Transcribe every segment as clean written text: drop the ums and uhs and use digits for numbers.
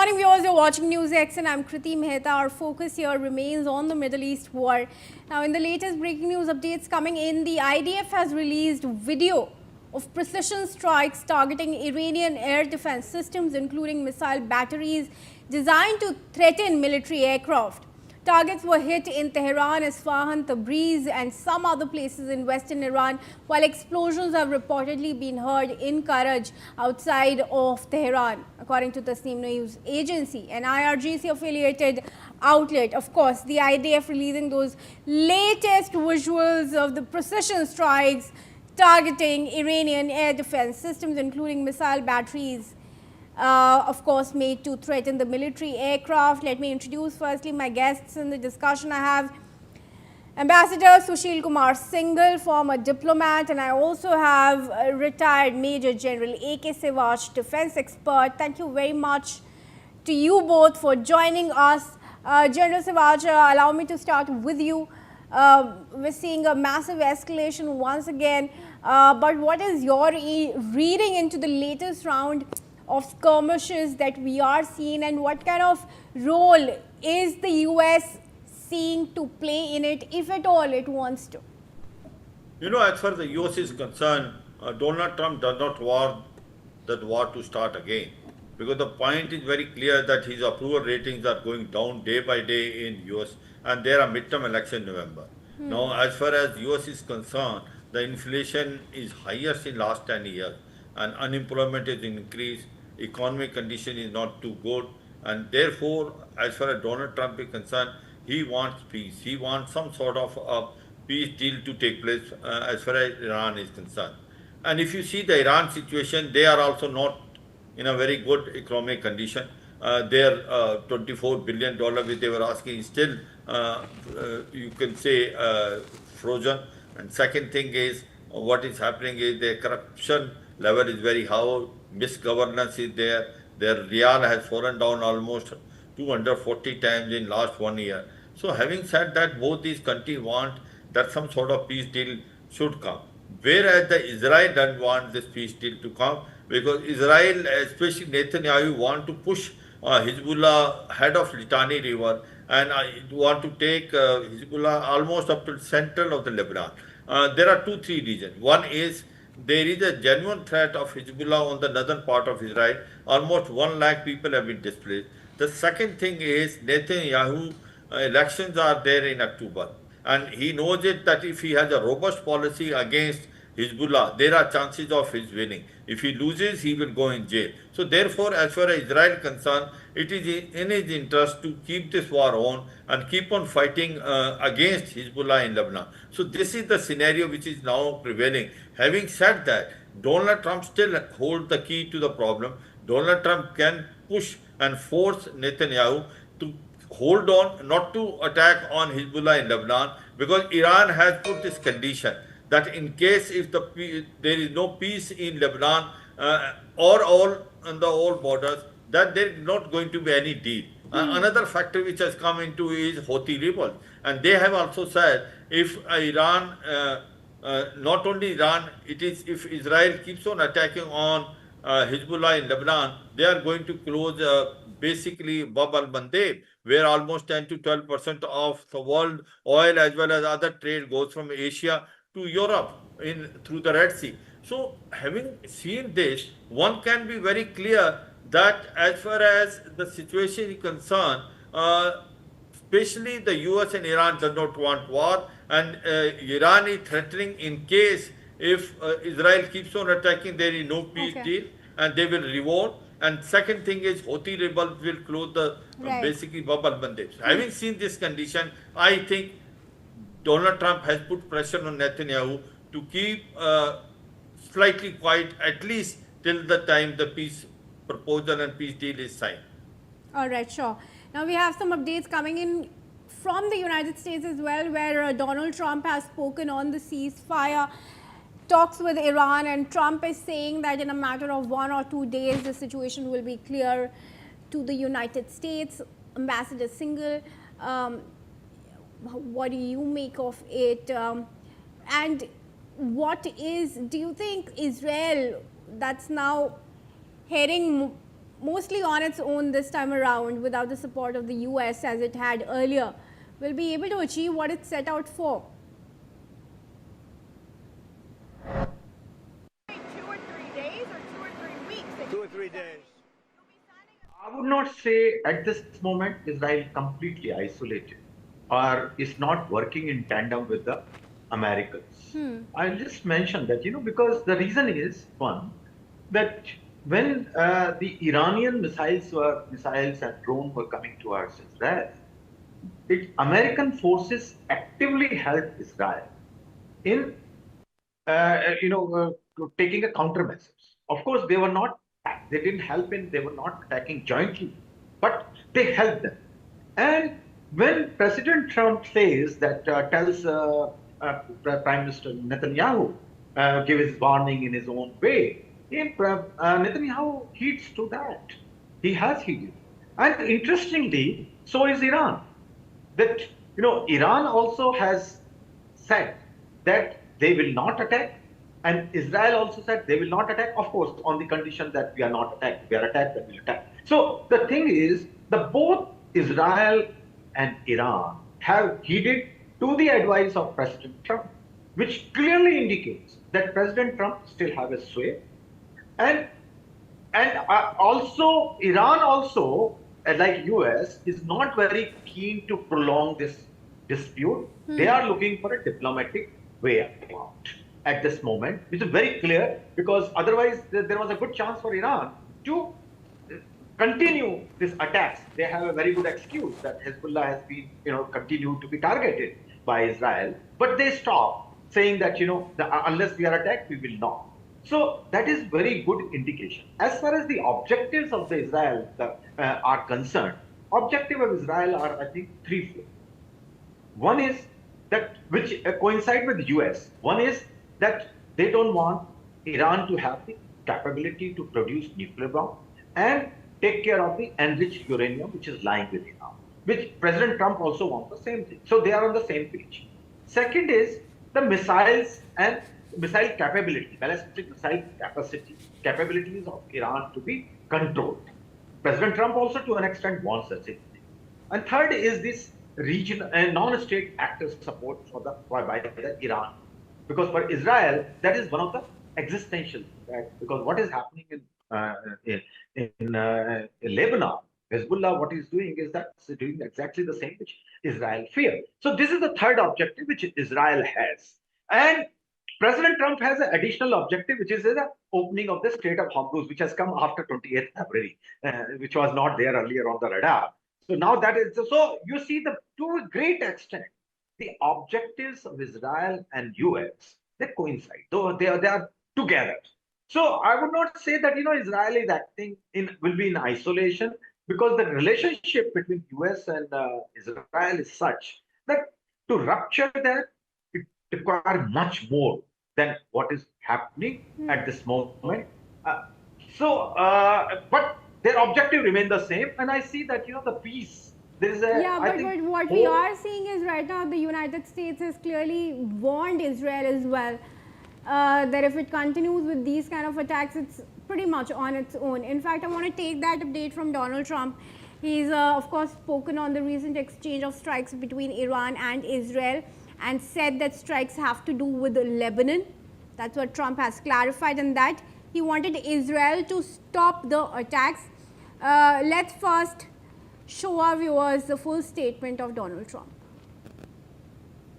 morning, viewers. You're watching NewsX and I'm Kriti Mehta. Our focus here remains on the Middle East war. Now, in the latest breaking news updates coming in, the IDF has released video of precision strikes targeting Iranian air defense systems, including missile batteries designed to threaten military aircraft. Targets were hit in Tehran, Isfahan, Tabriz and some other places in western Iran, while explosions have reportedly been heard in Karaj outside of Tehran, according to Tasneem News Agency, an IRGC-affiliated outlet. Of course, the IDF releasing those latest visuals of the precision strikes targeting Iranian air defense systems, including missile batteries. Of course, made to threaten the military aircraft. Let me introduce firstly my guests in the discussion. I have Ambassador Sushil Kumar Singhal, former diplomat, and I also have retired Major General A.K. Sewaj, defense expert. Thank you very much to you both for joining us. General Sewaj, allow me to start with you. We're seeing a massive escalation once again, but what is your reading into the latest round of skirmishes that we are seeing, and what kind of role is the US seeing to play in it, if at all it wants to? You know, as far as the US is concerned, Donald Trump does not want that war to start again, because the point is very clear that his approval ratings are going down day by day in US, and there are midterm elections in November. Now, as far as US is concerned, the inflation is highest in last 10 years, and unemployment is increased, economic condition is not too good, and therefore, as far as Donald Trump is concerned, he wants peace. He wants some sort of a peace deal to take place as far as Iran is concerned. And if you see the Iran situation, they are also not in a very good economic condition. Their $24 billion which they were asking is still, you can say, frozen. And second thing is, what is happening is the corruption level is very high, misgovernance is there, their real has fallen down almost 240 times in last 1 year. So having said that, both these countries want that some sort of peace deal should come. Whereas the Israel doesn't want this peace deal to come, because Israel, especially Netanyahu, want to push Hezbollah head of Litani River, and want to take Hezbollah almost up to the center of the Lebanon. There are 2-3 reasons. One is there is a genuine threat of Hezbollah on the northern part of Israel. Almost 1 lakh people have been displaced. The second thing is Netanyahu elections are there in October, and he knows it that if he has a robust policy against Hezbollah, there are chances of his winning. If he loses, he will go in jail. So therefore, as far as Israel is concerned, it is in his interest to keep this war on and keep on fighting against Hezbollah in Lebanon. So this is the scenario which is now prevailing. Having said that, Donald Trump still holds the key to the problem. Donald Trump can push and force Netanyahu to hold on, not to attack on Hezbollah in Lebanon, because Iran has put this condition that in case if there is no peace in Lebanon or all on the old borders, that there is not going to be any deal. Another factor which has come into is Houthi rebels, and they have also said if Iran, not only Iran, it is if Israel keeps on attacking on Hezbollah in Lebanon, they are going to close basically Bab al-Mandeb, where almost 10 to 12% of the world oil as well as other trade goes from Asia to Europe through the Red Sea. So having seen this, one can be very clear that as far as the situation is concerned, especially the US and Iran does not want war, and Iran is threatening in case if Israel keeps on attacking, there is no peace deal, and they will revolt. And second thing is Houthi rebels will close the basically Bab al-Mandeb. Having seen this condition, I think Donald Trump has put pressure on Netanyahu to keep slightly quiet, at least till the time the peace proposal and peace deal is signed. All right, sure. Now we have some updates coming in from the United States as well, where Donald Trump has spoken on the ceasefire talks with Iran, and Trump is saying that in a matter of 1 or 2 days, the situation will be clear to the United States. Ambassador Singhal, what do you make of it? And do you think Israel, that's now heading mostly on its own this time around without the support of the US as it had earlier, will be able to achieve what it set out for? 2 or 3 days or 2 or 3 weeks? 2 or 3 days. I would not say at this moment Israel completely isolated or is not working in tandem with the Americans. I'll just mention that, because the reason is one, that when the Iranian missiles and drones were coming towards Israel, American forces actively helped Israel in taking a countermeasures. Of course, they didn't help they were not attacking jointly, but they helped them. And when President Trump says that, tells Prime Minister Netanyahu, give his warning in his own way, Netanyahu heeds to that. He has heeded. And interestingly, so is Iran. That, Iran also has said that they will not attack, and Israel also said they will not attack, of course, on the condition that we are not attacked. If we are attacked, then we'll attack. So the thing is, both Israel and Iran have heeded to the advice of President Trump, which clearly indicates that President Trump still have a sway. And also, Iran also, like US, is not very keen to prolong this dispute. They are looking for a diplomatic way out at this moment, which is very clear, because otherwise there was a good chance for Iran to continue these attacks. They have a very good excuse that Hezbollah has been, continued to be targeted by Israel, but they stop saying that, unless we are attacked, we will not. So that is very good indication. As far as the objectives of the Israel are concerned, objective of Israel are, I think, threefold. One is that, which coincide with the US. One is that they don't want Iran to have the capability to produce nuclear bomb and take care of the enriched uranium which is lying with Iran, which President Trump also wants the same thing. So they are on the same page. Second is the missiles and missile capability, ballistic missile capabilities of Iran to be controlled. President Trump also to an extent wants the same thing. And third is this region and non-state actors support by the Iran. Because for Israel, that is one of the existential, right? Because what is happening in Lebanon, Hezbollah, what is doing is that it's doing exactly the same which Israel fears. So this is the third objective which Israel has. And President Trump has an additional objective, which is the opening of the Strait of Hormuz, which has come after 28th February, which was not there earlier on the radar. So now that is, so you see to a great extent, the objectives of Israel and US, they coincide, though they are together. So I would not say that, Israel is acting will be in isolation, because the relationship between US and Israel is such that to rupture that, it requires much more than what is happening at this moment. But their objective remain the same, and I see that, the peace. But what we are seeing is right now the United States has clearly warned Israel as well that if it continues with these kind of attacks, it's pretty much on its own. In fact, I want to take that update from Donald Trump. He's, of course, spoken on the recent exchange of strikes between Iran and Israel and said that strikes have to do with Lebanon. That's what Trump has clarified, and that he wanted Israel to stop the attacks. Let's first show our viewers the full statement of Donald Trump.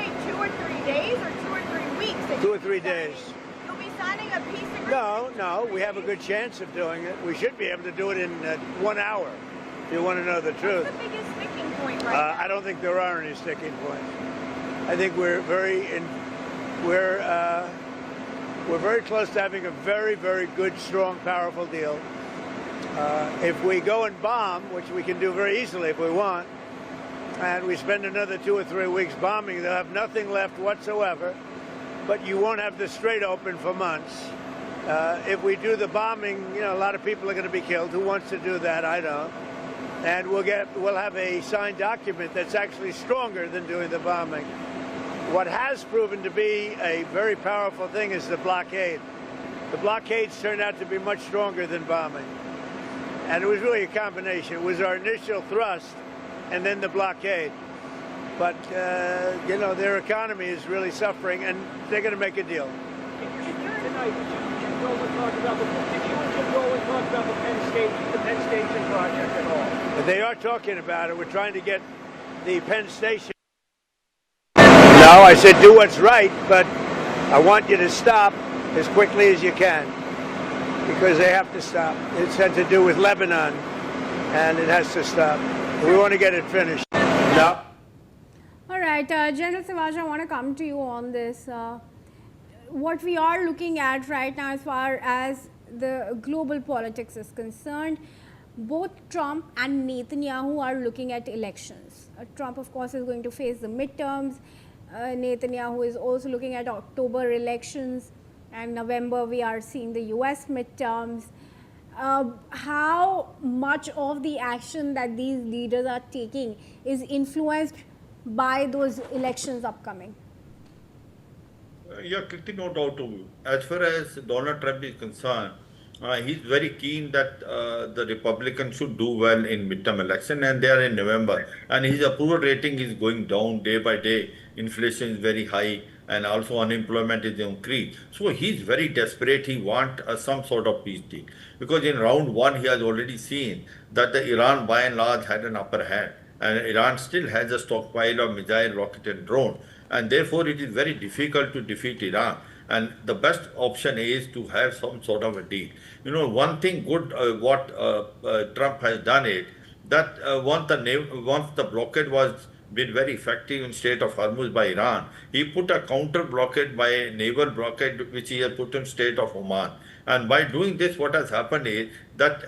2 or 3 days or 2 or 3 weeks? 2 or 3 days. You'll be signing a peace agreement? No, we have a good chance of doing it. We should be able to do it in 1 hour, if you want to know the truth. What's the biggest sticking point right now? I don't think there are any sticking points. I think we're very close to having a very, very good, strong, powerful deal. If we go and bomb, which we can do very easily if we want, and we spend another 2 or 3 weeks bombing, they'll have nothing left whatsoever, but you won't have the strait open for months. If we do the bombing, a lot of people are going to be killed. Who wants to do that? I don't. And we'll have a signed document that's actually stronger than doing the bombing. What has proven to be a very powerful thing is the blockade. The blockades turned out to be much stronger than bombing. And it was really a combination. It was our initial thrust and then the blockade. But, their economy is really suffering, and they're going to make a deal. Tonight, Jim Dolan talked about did you and Jim Dolan talk about the Penn Station project at all? But they are talking about it. We're trying to get the Penn Station. No, I said do what's right, but I want you to stop as quickly as you can, because they have to stop. It's had to do with Lebanon, and it has to stop. We want to get it finished. No. All right, General Sivaj, I want to come to you on this. What we are looking at right now as far as the global politics is concerned, both Trump and Netanyahu are looking at elections. Trump, of course, is going to face the midterms. Netanyahu is also looking at October elections, and November we are seeing the US midterms. How much of the action that these leaders are taking is influenced by those elections upcoming? Yeah, Kirti, no doubt. As far as Donald Trump is concerned, he's very keen that the Republicans should do well in midterm election, and they are in November. And his approval rating is going down day by day. Inflation is very high, and also unemployment is increased. So he's very desperate. He wants some sort of peace deal, because in round one he has already seen that the Iran by and large had an upper hand, and Iran still has a stockpile of missile, rocket and drone, and therefore it is very difficult to defeat Iran. And the best option is to have some sort of a deal. One thing good what Trump has done is that once the blockade was been very effective in Strait of Hormuz by Iran, he put a counter blockade by a naval blockade which he has put in Strait of Oman. And by doing this, what has happened is that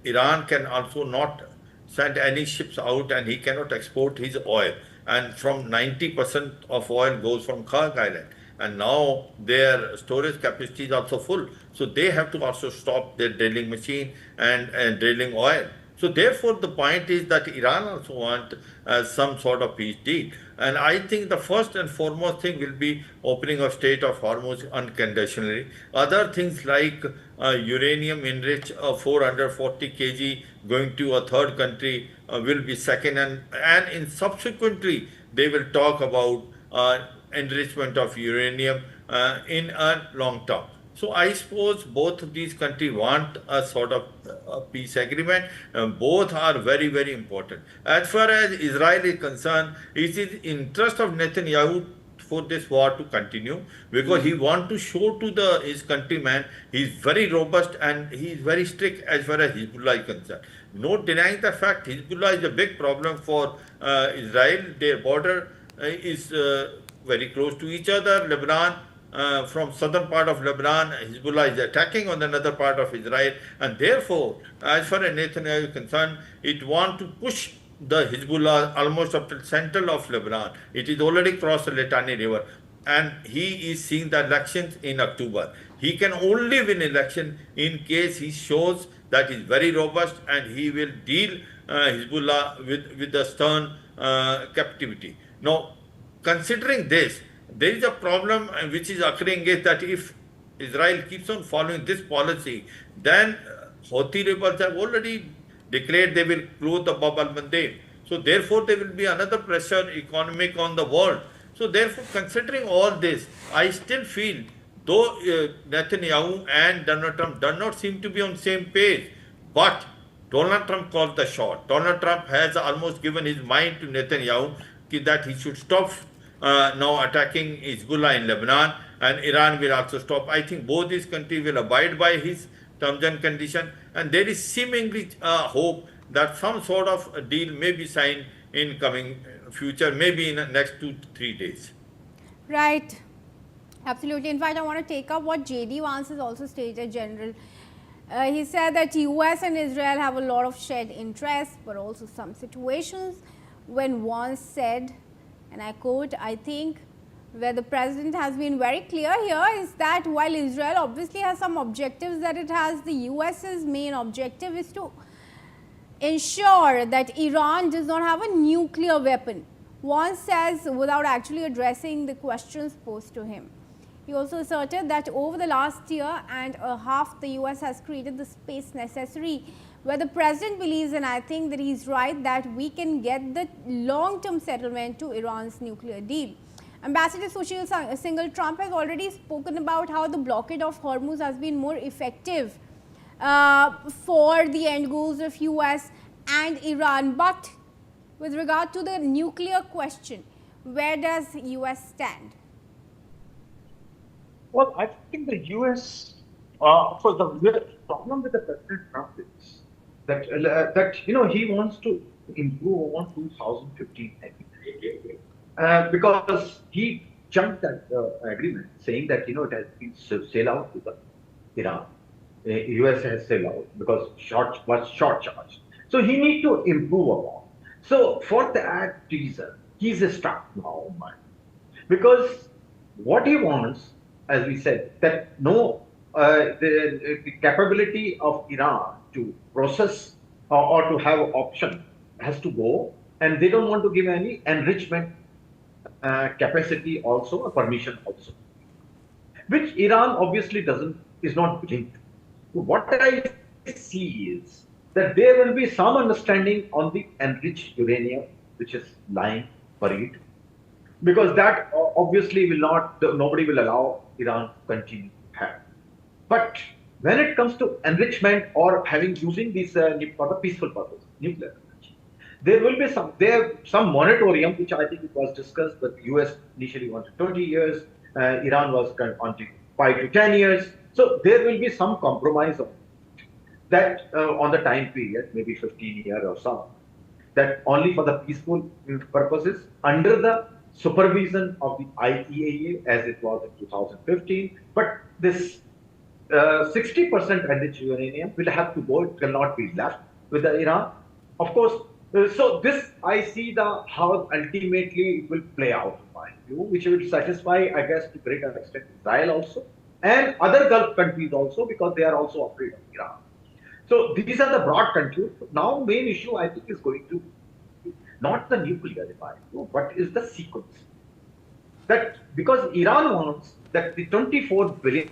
Iran can also not send any ships out, and he cannot export his oil. And from 90% of oil goes from Kharg Island. And now their storage capacity is also full. So they have to also stop their drilling machine and drilling oil. So therefore, the point is that Iran also wants some sort of peace deal. And I think the first and foremost thing will be opening of Strait of Hormuz unconditionally. Other things like uranium enriched 440 kg going to a third country will be second. And in subsequently, they will talk about enrichment of uranium in a long term. So I suppose both of these countries want a sort of peace agreement. Both are very, very important. As far as Israel is concerned, it is interest of Netanyahu for this war to continue, because he wants to show to his countrymen he is very robust and he is very strict as far as Hezbollah is concerned. No denying the fact Hezbollah is a big problem for Israel. Their border is very close to each other. Lebanon, from southern part of Lebanon, Hezbollah is attacking on another part of Israel, and therefore, as far as Netanyahu is concerned, it wants to push the Hezbollah almost up to the center of Lebanon. It is already crossed the Litani River, and he is seeing the elections in October. He can only win election in case he shows that he is very robust and he will deal Hezbollah with the stern captivity. Now, considering this, there is a problem which is occurring is that if Israel keeps on following this policy, then Houthi rebels have already declared they will close the Bab al-Mandeb. So therefore there will be another pressure economic on the world. So therefore, considering all this, I still feel, though Netanyahu and Donald Trump do not seem to be on the same page, but Donald Trump called the shot. Donald Trump has almost given his mind to Netanyahu that he should stop now attacking Hezbollah in Lebanon, and Iran will also stop. I think both these countries will abide by his terms and conditions, and there is seemingly hope that some sort of a deal may be signed in coming future, maybe in the next 2 to 3 days. Right. Absolutely. In fact, I want to take up what JD Vance has also stated, General. He said that US and Israel have a lot of shared interests, but also some situations when Vance said, and I quote, I think where the president has been very clear here is that while Israel obviously has some objectives that it has, the US's main objective is to ensure that Iran does not have a nuclear weapon. Vance says, without actually addressing the questions posed to him. He He also asserted that over the last year and a half, the US has created the space necessary, where the president believes, and I think that he's right, that we can get the long-term settlement to Iran's nuclear deal. Ambassador Sushil Singhal, Trump has already spoken about how the blockade of Hormuz has been more effective for the end goals of US and Iran. But with regard to the nuclear question, where does US stand? Well, I think the US, for the problem with the President Trump is that he wants to improve on 2015 agreement because he jumped at the agreement saying that it has been sell out to the Iran. US has sell out because was short charge. So he need to improve upon. So for that reason, he's stuck now, because what he wants, as we said, that the capability of Iran to process or to have option has to go, and they don't want to give any enrichment capacity also or permission also, which Iran obviously is not willing to. What I see is that there will be some understanding on the enriched uranium, which is lying buried, because that obviously nobody will allow Iran to continue to have. But when it comes to enrichment or using these for the peaceful purpose, nuclear energy, there will be some moratorium, which I think it was discussed, but US initially wanted 20 years, Iran was wanting 5 to 10 years. So there will be some compromise on that on the time period, maybe 15 years or so, that only for the peaceful purposes under the supervision of the IAEA as it was in 2015. But this 60% enriched uranium will have to go, it cannot be left with the Iran. Of course, so this I see how ultimately it will play out in my view, which will satisfy, I guess, to greater extent Israel also, and other Gulf countries also, because they are also afraid of Iran. So these are the broad countries. Now, main issue I think is going to be not the nuclear device, but is the sequence. That because Iran wants that the $24 billion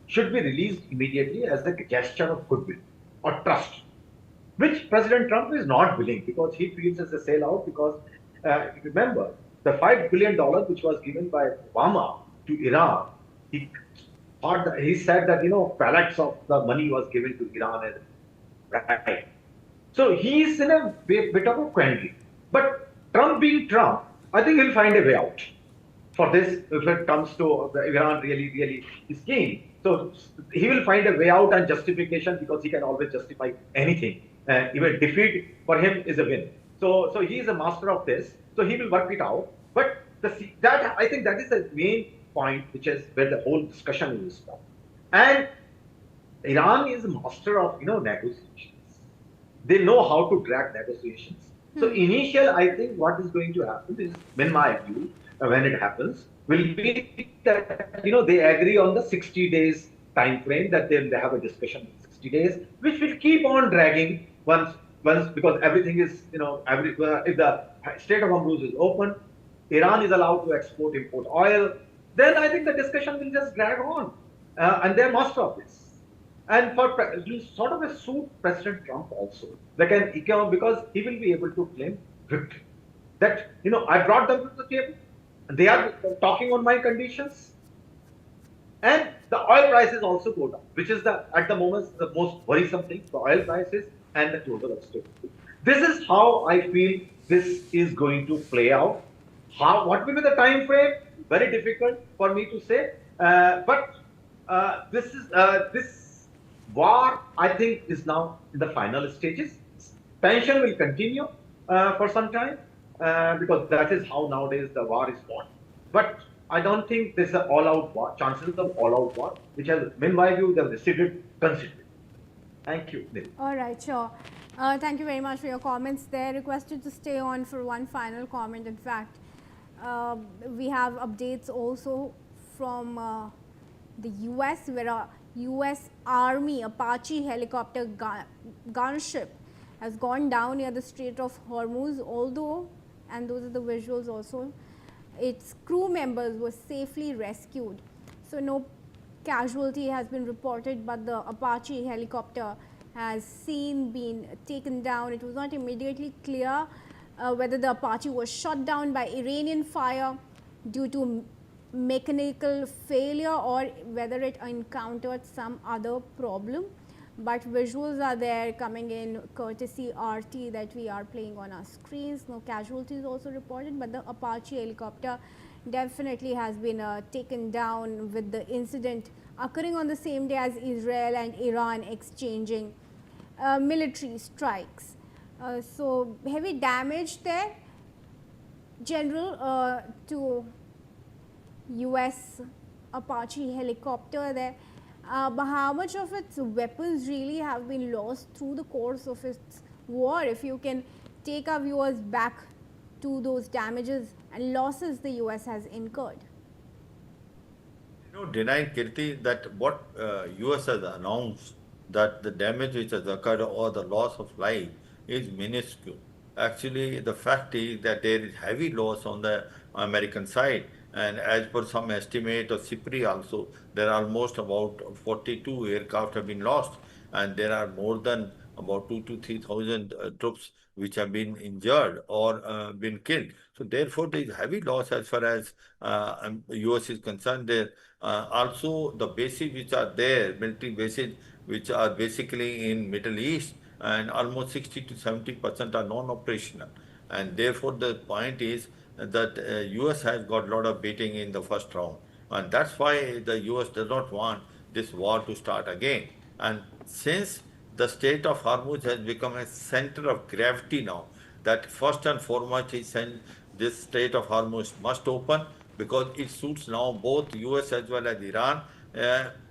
should be released immediately as a gesture of goodwill or trust, which President Trump is not willing, because he feels as a sellout. Because remember, the $5 billion which was given by Obama to Iran, he said that pallets of the money was given to Iran as right. So he's in a bit of a quandary. But Trump being Trump, I think he'll find a way out for this if it comes to Iran really is keen. So he will find a way out and justification, because he can always justify anything. Even defeat for him is a win. So he is a master of this. So he will work it out. But that I think that is the main point, which is where the whole discussion is about. And Iran is a master of negotiations. They know how to drag negotiations. So I think what is going to happen is, in my view, when it happens, will be that they agree on the 60 days time frame, that they have a discussion in 60 days, which will keep on dragging once because everything is if the Strait of Hormuz is open, Iran is allowed to import oil, then I think the discussion will just drag on, and they're master of this. And for sort of a suit President Trump also, because he will be able to claim victory. That I brought them to the table, and they are talking on my conditions, and the oil prices also go down, which is at the moment the most worrisome thing: the oil prices and the global stability. This is how I feel this is going to play out. What will be the time frame? Very difficult for me to say. But this war, I think, is now in the final stages. Tension will continue for some time, because that is how nowadays the war is fought. But I don't think there's an all-out war, chances of all-out war, which has, in my view, they've receded considerably. Thank you, Nidhi. All right, sure. Thank you very much for your comments there. Requested to stay on for one final comment. In fact, we have updates also from the US, where a US Army Apache helicopter gunship has gone down near the Strait of Hormuz, although, and those are the visuals also, its crew members were safely rescued. So no casualty has been reported, but the Apache helicopter has been taken down. It was not immediately clear whether the Apache was shot down by Iranian fire due to mechanical failure or whether it encountered some other problem. But visuals are there coming in courtesy RT that we are playing on our screens. No casualties also reported, but the Apache helicopter definitely has been taken down, with the incident occurring on the same day as Israel and Iran exchanging military strikes. So heavy damage there, General, to US Apache helicopter there. But how much of its weapons really have been lost through the course of its war? If you can take our viewers back to those damages and losses the US has incurred. No denying, Kirti, that what US has announced that the damage which has occurred or the loss of life is minuscule. Actually, the fact is that there is heavy loss on the American side. And as per some estimate of CIPRI also, there are almost about 42 aircraft have been lost. And there are more than about 2 to 3,000 troops which have been injured or been killed. So therefore, there is heavy loss as far as US is concerned. There also the bases which are there, military bases which are basically in Middle East, and almost 60 to 70% are non-operational. And therefore, the point is that US has got a lot of beating in the first round. And that's why the US does not want this war to start again. And since the Strait of Hormuz has become a center of gravity now, that first and foremost is this Strait of Hormuz must open, because it suits now both US as well as Iran.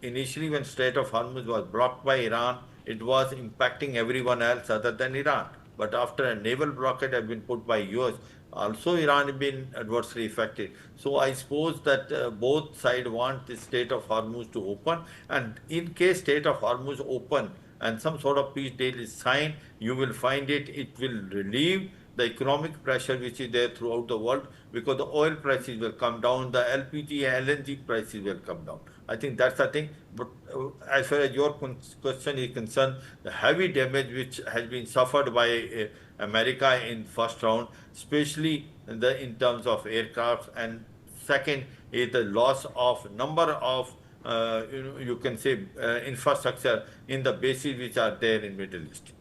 Initially, when Strait of Hormuz was blocked by Iran, it was impacting everyone else other than Iran. But after a naval blockade has been put by US, also Iran has been adversely affected. So I suppose that both sides want the Strait of Hormuz to open, and in case Strait of Hormuz open and some sort of peace deal is signed, you will find it will relieve the economic pressure which is there throughout the world, because the oil prices will come down, the LPG and LNG prices will come down. I think that's the thing. But as far as your question is concerned, the heavy damage which has been suffered by America in first round, especially in terms of aircraft, and second is the loss of number of you can say infrastructure in the bases which are there in Middle East.